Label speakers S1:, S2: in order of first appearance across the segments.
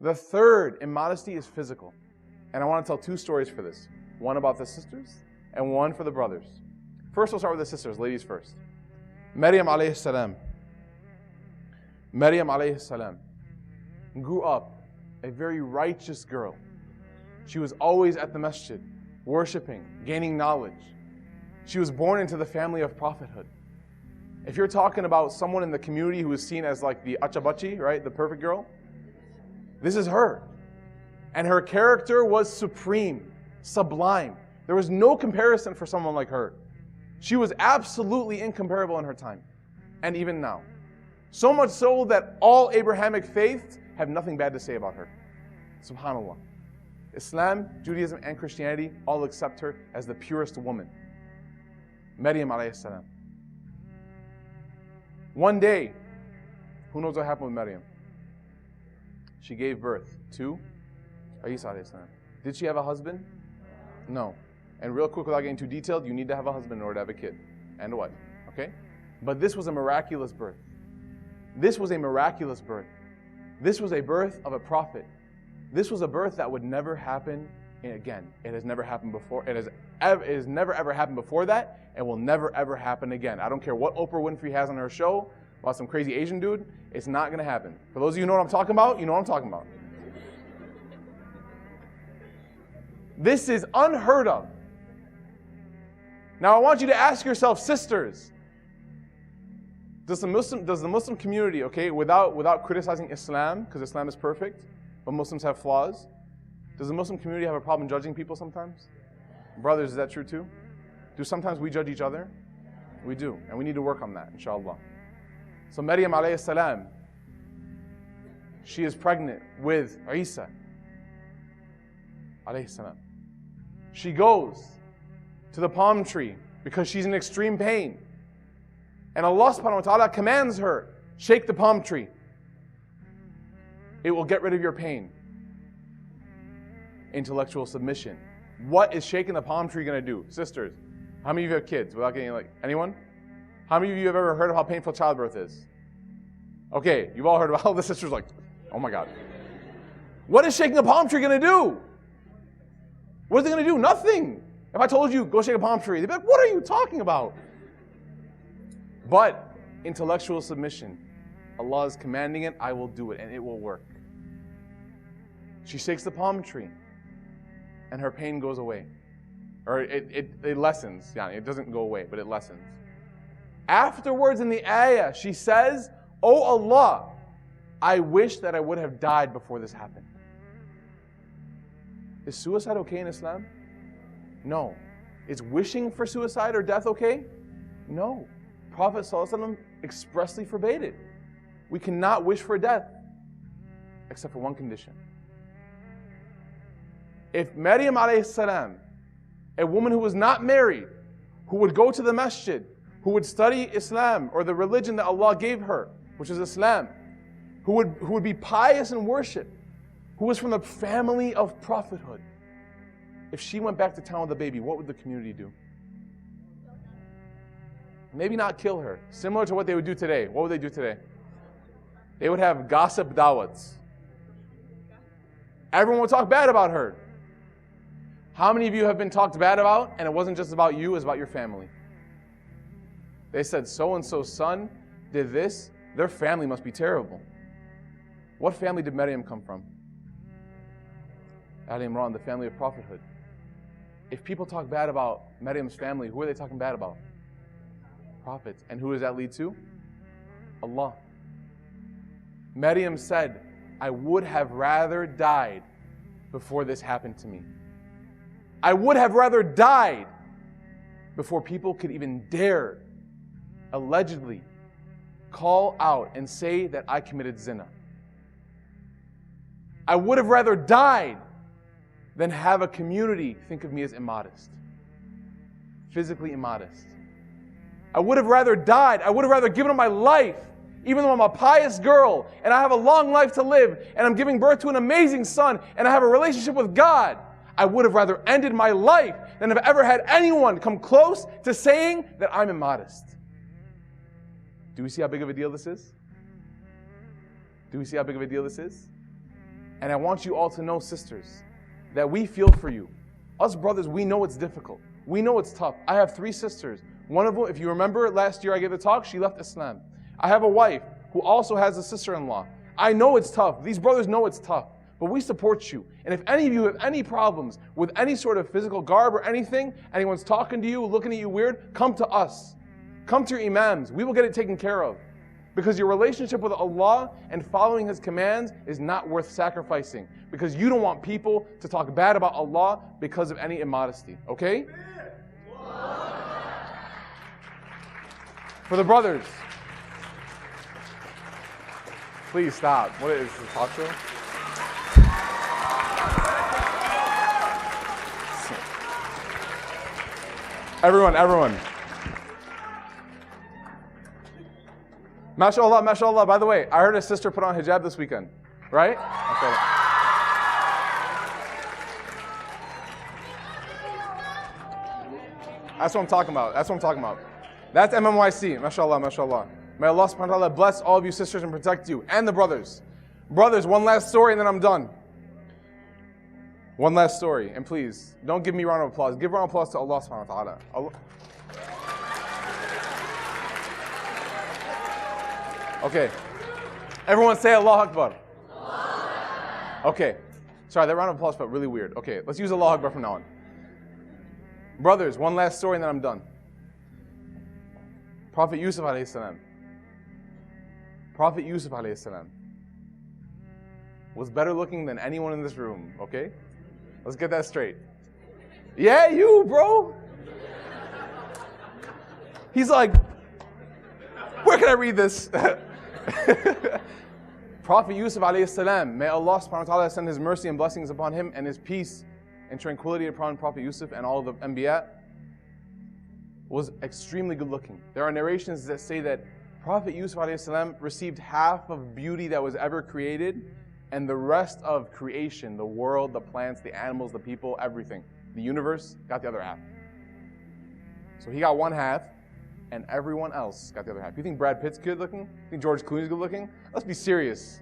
S1: The third immodesty is physical. And I want to tell two stories for this. One about the sisters and one for the brothers. First, we'll start with the sisters, ladies first. Maryam alayhi salam. Maryam alayhi salam grew up a very righteous girl. She was always at the masjid, worshiping, gaining knowledge. She was born into the family of prophethood. If you're talking about someone in the community who is seen as like the achabachi, right, the perfect girl, this is her. And her character was supreme, sublime. There was no comparison for someone like her. She was absolutely incomparable in her time, and even now. So much so that all Abrahamic faiths have nothing bad to say about her. SubhanAllah. Islam, Judaism, and Christianity all accept her as the purest woman. Maryam alayhi salam. One day, who knows what happened with Maryam? She gave birth to Isa alayhi salam. Did she have a husband? No. And real quick, without getting too detailed, you need to have a husband in order to have a kid and a wife. Okay? But this was a miraculous birth. This was a miraculous birth. This was a birth of a prophet. This was a birth that would never happen again. It has never happened before. It has never ever happened before that, and will never ever happen again. I don't care what Oprah Winfrey has on her show about some crazy Asian dude. It's not going to happen. For those of you who know what I'm talking about, you know what I'm talking about. This is unheard of. Now I want you to ask yourself, sisters, does the Muslim community, okay, without criticizing Islam, because Islam is perfect, but Muslims have flaws, does the Muslim community have a problem judging people sometimes? Brothers, is that true too? Do sometimes we judge each other? We do, and we need to work on that, inshallah. So Maryam alayhi salam, she is pregnant with Isa alayhi salam. She goes to the palm tree because she's in extreme pain. And Allah subhanahu wa ta'ala commands her, shake the palm tree. It will get rid of your pain. Intellectual submission. What is shaking the palm tree going to do? Sisters, how many of you have kids? Without getting anyone? How many of you have ever heard of how painful childbirth is? Okay, you've all heard about all the sisters oh my God. What is shaking a palm tree going to do? What is it going to do? Nothing. If I told you, go shake a palm tree, they'd be like, what are you talking about? But intellectual submission. Allah is commanding it, I will do it, and it will work. She shakes the palm tree, and her pain goes away. Or it lessens. Yeah, it doesn't go away, but it lessens. Afterwards in the ayah, she says, Oh Allah, I wish that I would have died before this happened. Is suicide okay in Islam? No. Is wishing for suicide or death okay? No. Prophet ﷺ expressly forbade it. We cannot wish for death, except for one condition. If Maryam alayhi salam, a woman who was not married, who would go to the masjid, who would study Islam or the religion that Allah gave her, which is Islam, who would be pious in worship, who was from the family of prophethood, if she went back to town with a baby, what would the community do? Maybe not kill her. Similar to what they would do today. What would they do today? They would have gossip dawats. Everyone would talk bad about her. How many of you have been talked bad about, and it wasn't just about you, it was about your family? They said, so-and-so's son did this. Their family must be terrible. What family did Maryam come from? Al Imran, the family of prophethood. If people talk bad about Maryam's family, who are they talking bad about? Prophets. And who does that lead to? Allah. Maryam said, I would have rather died before this happened to me. I would have rather died before people could even dare, allegedly, call out and say that I committed zina. I would have rather died than have a community think of me as immodest, physically immodest. I would have rather died. I would have rather given up my life, even though I'm a pious girl and I have a long life to live and I'm giving birth to an amazing son and I have a relationship with God. I would have rather ended my life than have ever had anyone come close to saying that I'm immodest. Do we see how big of a deal this is? Do we see how big of a deal this is? And I want you all to know, sisters, that we feel for you. Us brothers, we know it's difficult. We know it's tough. I have 3 sisters. One of them, if you remember, last year I gave the talk, she left Islam. I have a wife who also has a sister-in-law. I know it's tough. These brothers know it's tough. But we support you. And if any of you have any problems with any sort of physical garb or anything, anyone's talking to you, looking at you weird, come to us. Come to your imams. We will get it taken care of. Because your relationship with Allah and following His commands is not worth sacrificing. Because you don't want people to talk bad about Allah because of any immodesty. Okay? For the brothers. Please stop. What is this, a talk show? Everyone. MashaAllah, MashaAllah. By the way, I heard a sister put on hijab this weekend. Right? Okay. That's what I'm talking about. That's MMYC. MashaAllah, MashaAllah. May Allah subhanahu wa ta'ala bless all of you sisters and protect you. And the brothers. Brothers, one last story and then I'm done. One last story. And please, don't give me a round of applause. Give a round of applause to Allah subhanahu wa ta'ala. Allah. Okay. Everyone say Allahu Akbar. Okay. Sorry, that round of applause felt really weird. Okay, let's use Allahu Akbar from now on. Brothers, one last story and then I'm done. Prophet Yusuf alayhi salam. Prophet Yusuf alayhi salam was better looking than anyone in this room, okay? Let's get that straight. Yeah, you, bro. He's like, where can I read this? Prophet Yusuf alayhi salam, may Allah subhanahu wa ta'ala send His mercy and blessings upon him and His peace and tranquility upon Prophet Yusuf and all the Anbiya, was extremely good looking. There are narrations that say that Prophet Yusuf alayhi salam received half of beauty that was ever created, and the rest of creation, the world, the plants, the animals, the people, everything, the universe, got the other half. So he got one half, and everyone else got the other half. You think Brad Pitt's good looking? You think George Clooney's good looking? Let's be serious.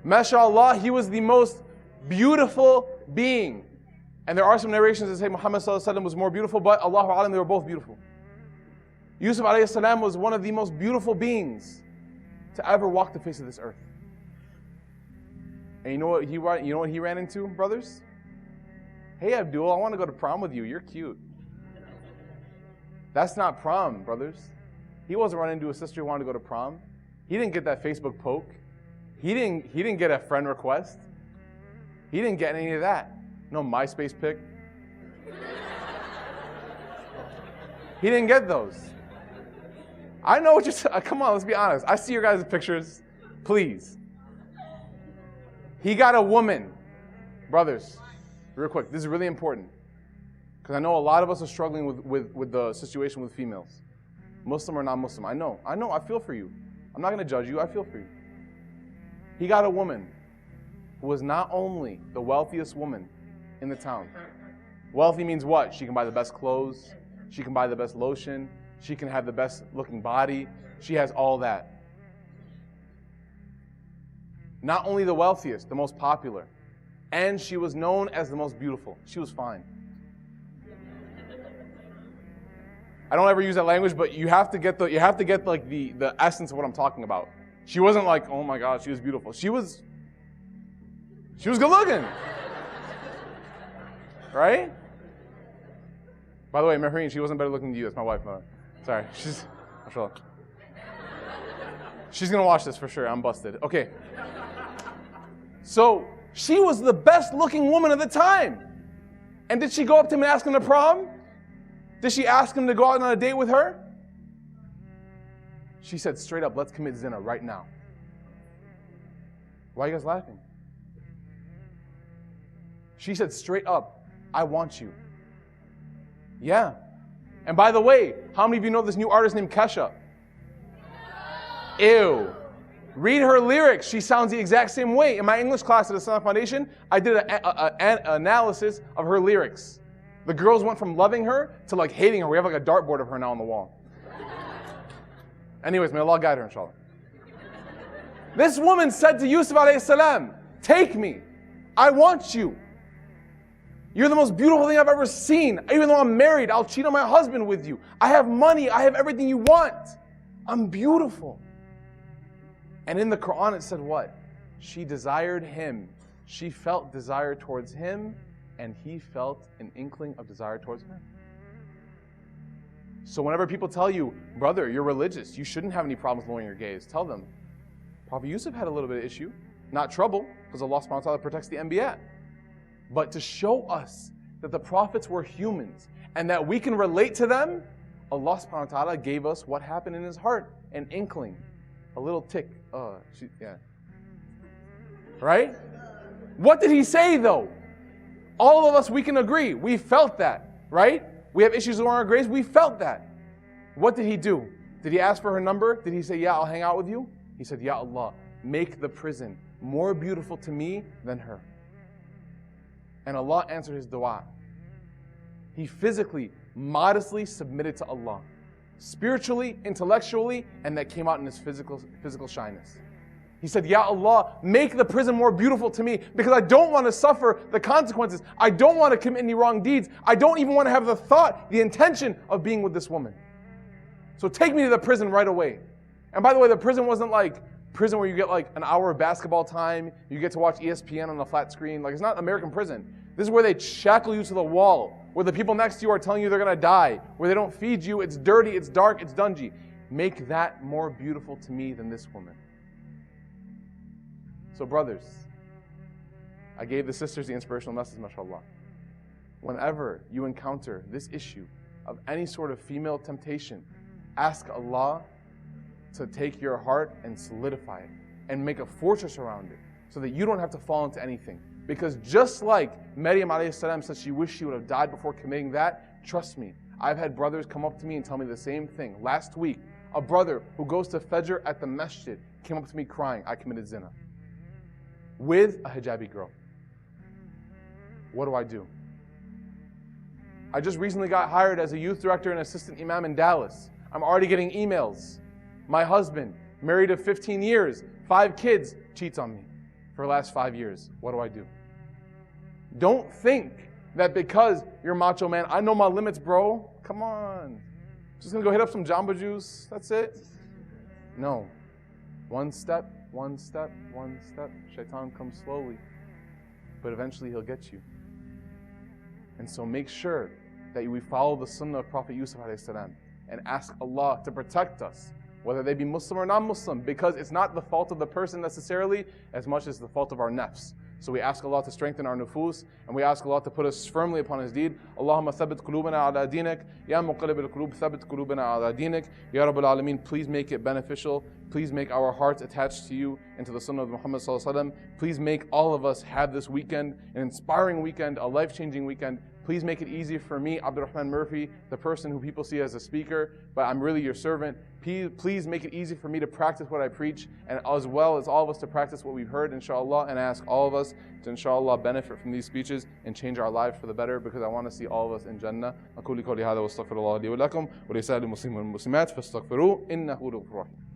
S1: MashaAllah, he was the most beautiful being. And there are some narrations that say Muhammad was more beautiful, but Allahu Alam, they were both beautiful. Yusuf alayhi salam was one of the most beautiful beings to ever walk the face of this earth. And you know what he ran into, brothers? Hey Abdul, I want to go to prom with you. You're cute. That's not prom, brothers. He wasn't running into a sister who wanted to go to prom. He didn't get that Facebook poke. He didn't get a friend request. He didn't get any of that. No MySpace pic. He didn't get those. I know what you're come on, let's be honest. I see your guys' pictures. Please. He got a woman. Brothers, real quick, this is really important. Because I know a lot of us are struggling with the situation with females. Muslim or non-Muslim. I know, I feel for you. I'm not going to judge you, I feel for you. He got a woman who was not only the wealthiest woman in the town. Wealthy means what? She can buy the best clothes. She can buy the best lotion. She can have the best looking body. She has all that. Not only the wealthiest, the most popular. And she was known as the most beautiful. She was fine. I don't ever use that language, but you have to get like the essence of what I'm talking about. She wasn't like, oh my God, she was beautiful. She was good looking. Right? By the way, Maryam, she wasn't better looking than you. That's my wife. Sorry. She's going to watch this for sure. I'm busted. Okay. So, she was the best looking woman of the time. And did she go up to him and ask him to prom? Did she ask him to go out on a date with her? She said straight up, let's commit zina right now. Why are you guys laughing? She said straight up, I want you. Yeah. And by the way, how many of you know this new artist named Kesha? Ew. Read her lyrics. She sounds the exact same way. In my English class at the Sunnah Foundation, I did an analysis of her lyrics. The girls went from loving her to like hating her. We have like a dartboard of her now on the wall. Anyways, may Allah guide her, inshallah. This woman said to Yusuf alayhi salam, take me. I want you. You're the most beautiful thing I've ever seen. Even though I'm married, I'll cheat on my husband with you. I have money. I have everything you want. I'm beautiful. And in the Quran it said what? She desired him. She felt desire towards him, and he felt an inkling of desire towards her. So whenever people tell you, brother, you're religious, you shouldn't have any problems lowering your gaze, tell them, Prophet Yusuf had a little bit of issue. Not trouble, because Allah subhanahu wa ta'ala protects the Anbiya. But to show us that the prophets were humans and that we can relate to them, Allah subhanahu wa ta'ala gave us what happened in his heart, an inkling, a little tick. Right? What did he say though? All of us, we can agree. We felt that, right? We have issues with our grace. We felt that. What did he do? Did he ask for her number? Did he say, yeah, I'll hang out with you? He said, Ya Allah, make the prison more beautiful to me than her. And Allah answered his dua. He physically, modestly submitted to Allah. Spiritually, intellectually, and that came out in his physical shyness. He said, Ya Allah, make the prison more beautiful to me because I don't want to suffer the consequences. I don't want to commit any wrong deeds. I don't even want to have the thought, the intention of being with this woman. So take me to the prison right away. And by the way, the prison wasn't like prison where you get like an hour of basketball time, you get to watch ESPN on the flat screen. Like, it's not American prison. This is where they shackle you to the wall, where the people next to you are telling you they're going to die, where they don't feed you, it's dirty, it's dark, it's dungy. Make that more beautiful to me than this woman. So brothers, I gave the sisters the inspirational message, mashallah. Whenever you encounter this issue of any sort of female temptation, ask Allah to take your heart and solidify it and make a fortress around it so that you don't have to fall into anything. Because just like Maryam alayhi salam said she wished she would have died before committing that, trust me, I've had brothers come up to me and tell me the same thing. Last week, a brother who goes to Fajr at the masjid came up to me crying, I committed zina. With a hijabi girl. What do? I just recently got hired as a youth director and assistant imam in Dallas. I'm already getting emails. My husband, married to 15 years, 5 kids, cheats on me for the last 5 years. What do? Don't think that because you're macho man, I know my limits, bro. Come on. Just gonna go hit up some Jamba Juice. That's it. No. One step. Shaitan comes slowly, but eventually he'll get you. And so make sure that we follow the sunnah of Prophet Yusuf alayhi salam and ask Allah to protect us, whether they be Muslim or non-Muslim, because it's not the fault of the person necessarily as much as the fault of our nafs. So we ask Allah to strengthen our nufus, and we ask Allah to put us firmly upon His deed. Allahumma thabbit qulubana ala dinik, ya muqallib al-qulub thabbit qulubana ala dinik, ya Rabbal Alameen. Please make it beneficial. Please make our hearts attached to you and to the sunnah of Muhammad sallallahu alaihi wasallam. Please make all of us have this weekend, an inspiring weekend, a life-changing weekend. Please make it easy for me, Abdelrahman Murphy, the person who people see as a speaker, but I'm really your servant. Please make it easy for me to practice what I preach, and as well as all of us to practice what we've heard, inshallah, and I ask all of us to, inshallah, benefit from these speeches and change our lives for the better, because I want to see all of us in Jannah. أقول قولي هذا واستغفر الله لي ولكم ولسائر المسلمين والمسلمات فاستغفروه إنه غفور رحيم.